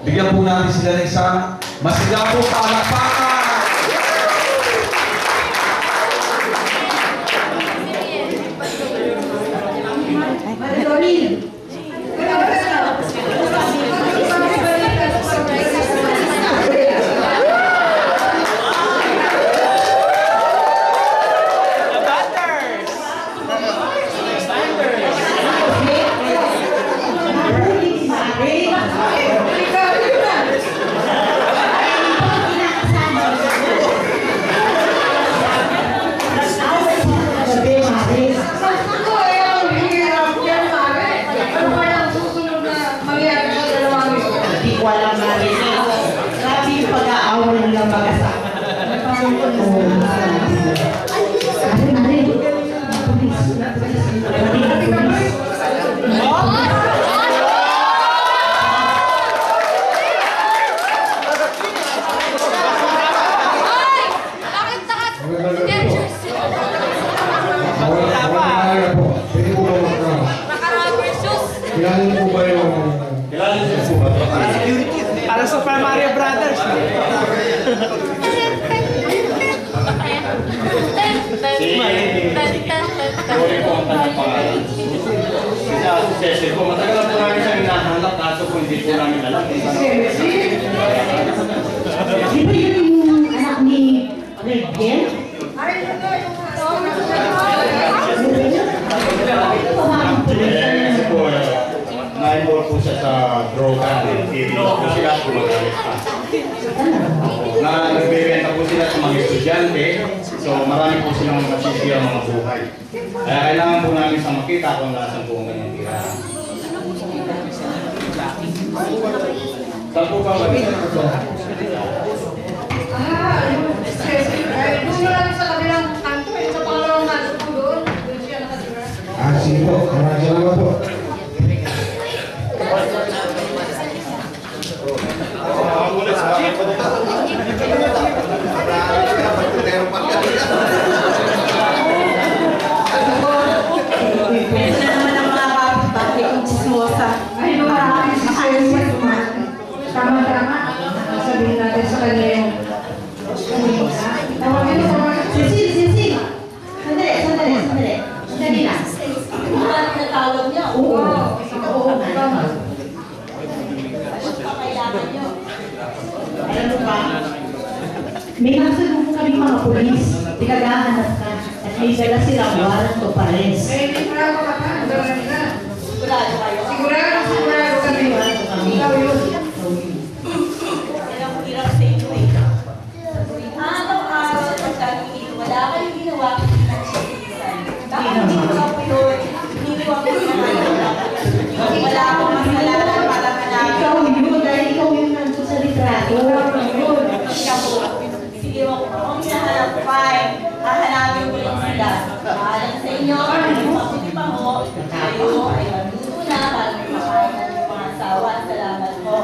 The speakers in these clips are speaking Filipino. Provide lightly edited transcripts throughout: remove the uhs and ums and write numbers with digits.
Bigyan po natin sila ng isang masigaw po palakpakan. Para Super Mario Brothers. Cecil po, matagal na po namin siya hinahanap kaso po hindi po namin alam. Di ba yun yung anak ni Red Gen? Kasi po, na-involve po siya sa droga. Hindi po sila po magalit pa. Nagbibenta po sila sa mga estudyante. So marami po silang nasisira mga buhay. Kaya kailangan po namin sa makita kung nasan po ang kanyang tira. Saan po ba ba? Doon lang sa kabilang kanto eh. Sa pangalawang kanto po doon. Doon siya nakatira. Sige po. Maraming salamat po. Pwede naman ang mga kapitbahay kung chismosa. Ay, maraming si Cecil. Tama-tama. Sabihin natin sa kanya yung tawagin mo mga Cecil! Sandali lang. Ano na tawag niya? Oo. tama. Kailangan niyo. Alam mo ba? May nakasalubong kami mga polis. Pinagahanap ka. At may dala silang warrant to arrest. Eh, hindi mo lang makakano. Dala nila. Sigurado kayo? Sigurado kami. Ikaw yun. Kaya ang hirap sa inyo eh. Araw-araw pagkakikita, wala kayong ginawa pinagsikisan. Bakit hindi ko lang po yun? Hindi ko ako wala akong masalanan para manalo. Ikaw yun, dahil ikaw yung nandun sa litrato. Ikaw po. Sige ako, kung hinahanap pa eh, hahanapin ko lang sila. Maalang sa inyo, mabuti pa mo, kayo ay magluto na para may makain ng mga asawa. Salamat po.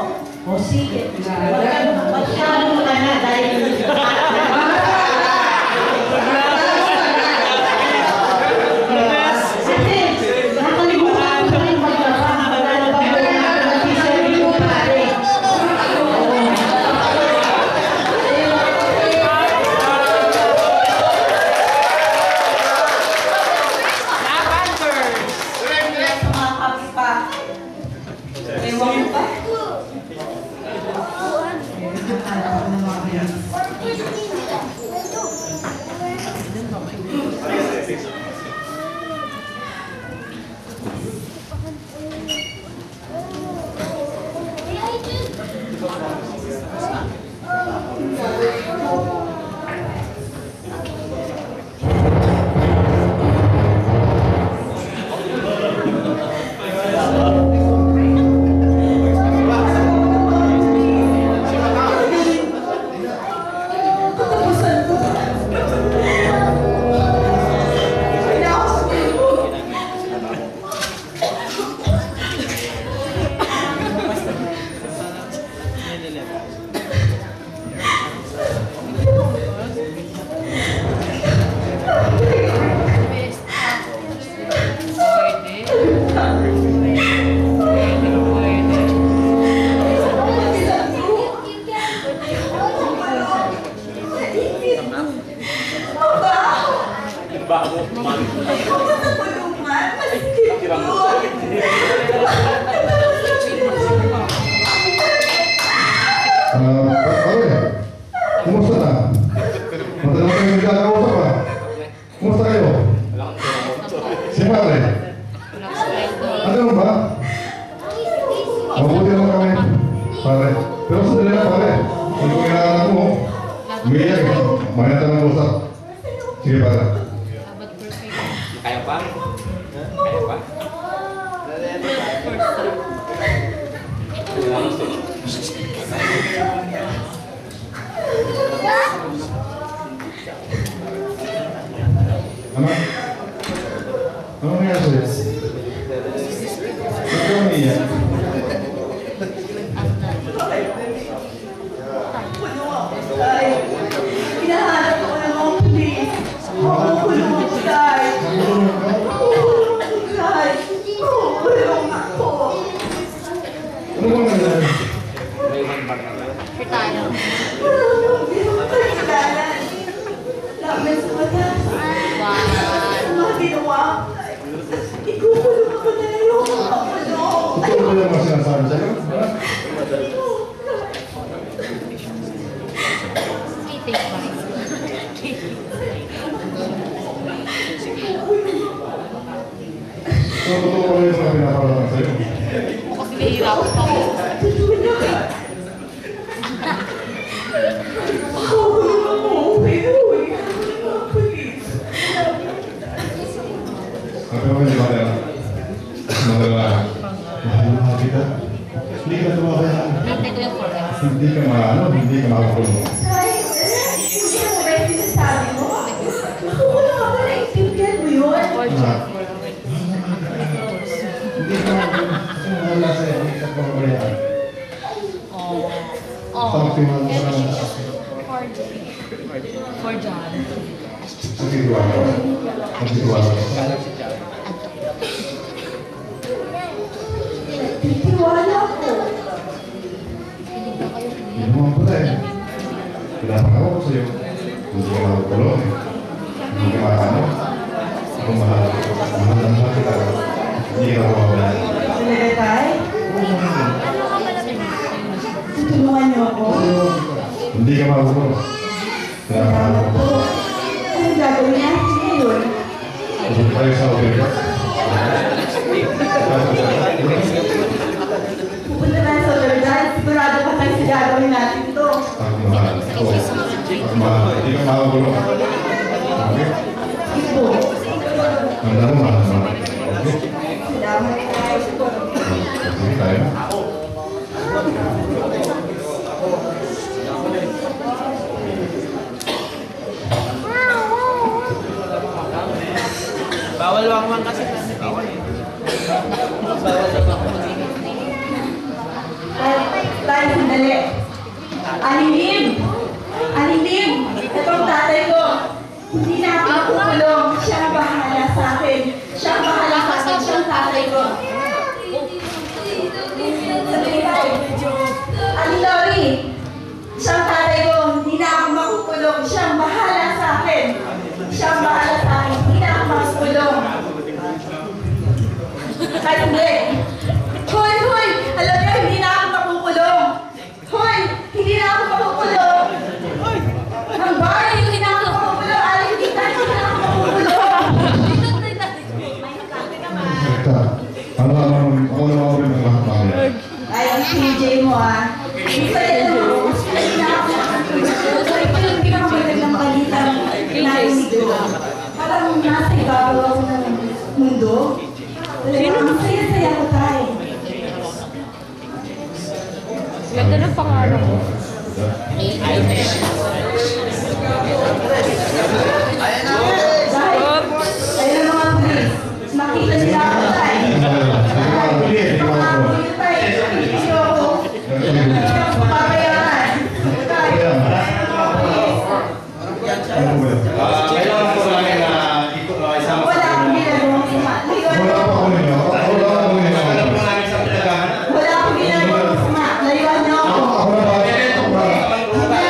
O sige, magkano mo na na dahil Pare. Pero sa dali na pare. Ano kung kailangan mo? Umiiyak eh. Maganda ng usap. Sige pare. Kaya pa? Kaya pa? Ano? Ano nangyari sa'yo? Ba't ka umiiyak? Hinahanap ako ng mga pulis. Makukulong ako, Tay. Tay, makukulong ako. Ano bang nangyari? Hindi mo tayo kailangan. Laban sa mata. Ang mga ginawa ko, Tay. Ikukulong ako na ayoko makulong. Ito ba yung mga sinasabi sa'yo? Ha? So, totoo pala yung mga pinapalatang sa'yo. Kasi nahihirap pa ako. Makukulong ako. Uwi. Mga pulis. Sabi ko hindi madala. Madala. Mahal kita. Hindi ka tumabayan. Hintay ko yung forex. Hindi ka maano, hindi ka makakulong. Tay, hindi mo ba yung sinasabi mo? Makukulong ako. Naiintindihan mo yun? Hindi ka wala sa'yo. Hindi ka pamabayaan. Sabi mo lang sa mga For John. Sigurado. Sigurado. Titiwala ko. Hindi mo ang pala eh. Pinapangako ko sa'yo. Hindi ka makakulong. Hindi ka makano. Ako mahal. Mahal lang sa kita. Hindi ka makakulong. Talaga, Tay? Tutulungan niyo ako? Hindi ka makakulong. Salamat po. Anong gagawin natin ngayon? Pupunta tayo sa hotel. Pupunta tayo sa otoridad. Sigurado pa tayo sa gagawin natin ito. Ako mahal. Ako mahal. Hindi ka makakulong. Okay? Ipo. Handa mo mahal. Okay? Salamat tayo. Sige tayo. Bawal wangwang kasi. Bawal Tayo, sandali. Alilim! Alilim! Itong tatay ko. Hindi na ako makukulong. Siya ang bahala sa akin. Siya ang bahala sa akin. Siya ang tatay ko. Sandali tayo. Ali Lori! Siya ang tatay ko. Hindi na ako makukulong. Siya ang bahala sa akin. Siya ang bahala sa akin. Hindi na ako makukulong. Kahit hindi. Hoy! Hoy! Alam niyo, hindi na ako makukulong. Hoy! Hindi na ako makukulong. Ang bahay, hindi na ako makukulong. Aling, hindi tayo na ako makukulong. Ito. Ano naman, ako naman ako rin ang lahat mamaya. Ay, ang CJ mo ah. Isa yan mo. Hindi na ako makukulong. So, ito yung pinakamagang balitang narinig ko. Parang nasa ibabaw ako ng mundo. Ang saya-saya ko tayo. Ganda ng pangalan ko. Dahil, ayun ang mga pulis. Makita nila ako tayo. Pangako yun tayo. Hindi ako. Papayaran. Tayo. Kailangan po namin na isama Wala akong ginagawang sama. Wala pa ako nila. Wala pa ako nila. Alam po namin sa pinagahan. Wala akong ginagawang sama. Layuan niyo ako. Ako na ba? Hindi.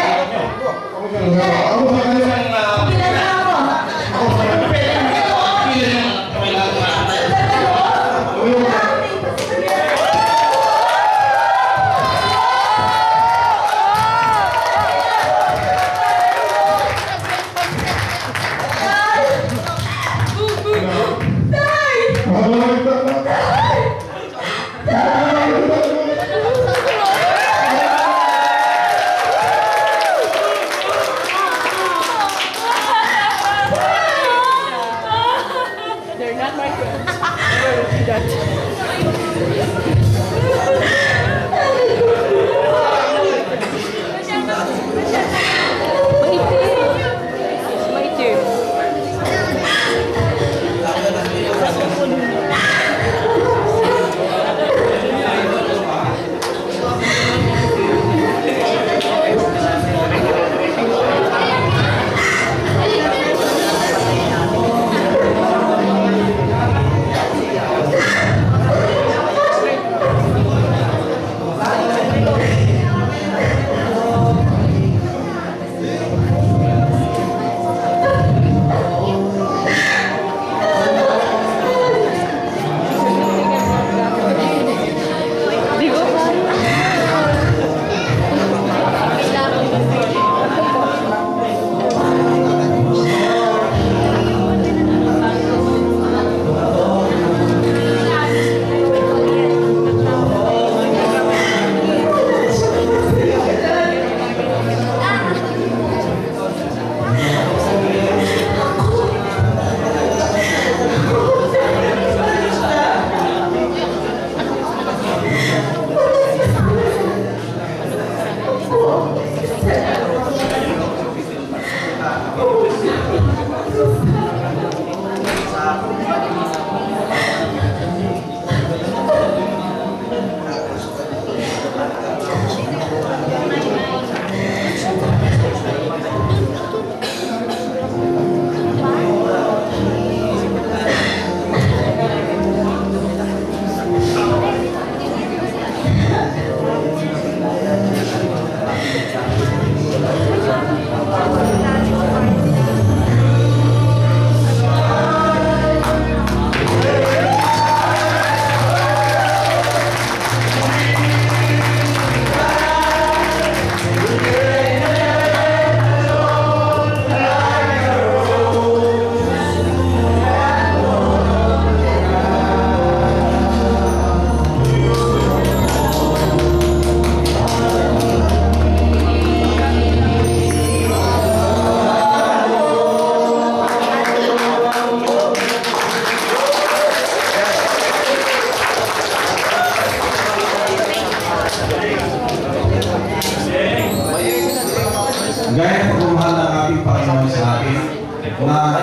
na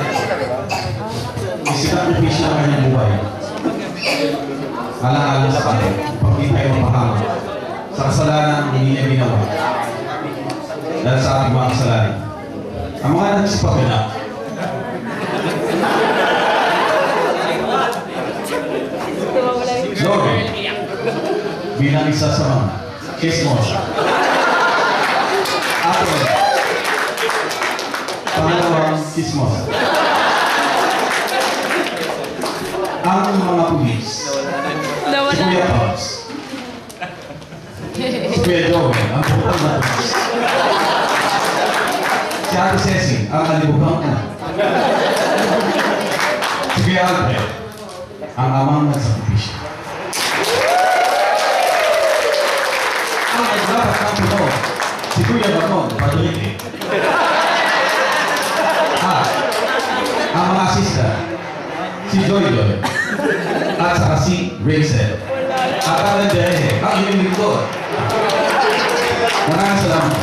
isinakripisyo ng kanyang buhay. Alang-alang sa kanya, pag di tayo mapahama sa kasalanan hindi niya ginawa. Dahil sa ating mga kasalanan. Ang mga nagsipagana, Lord, bilang isa sa mga chismos. Ato, pangalawang chismos. Ang mga pulis, si Kuya Pops, si Kuya Joey, ang putang na pulis. Si Ate Ceci, ang kalibugang na. Si Kuya Alfred, ang amang nagsakripisyo. Ang dapat ng puno, si Kuya Baton, Padrite. Ang mga sister, si Joy Joy, at saka si Rachel. At ang nandiyan, ang inyong lingkod. Maraming salamat.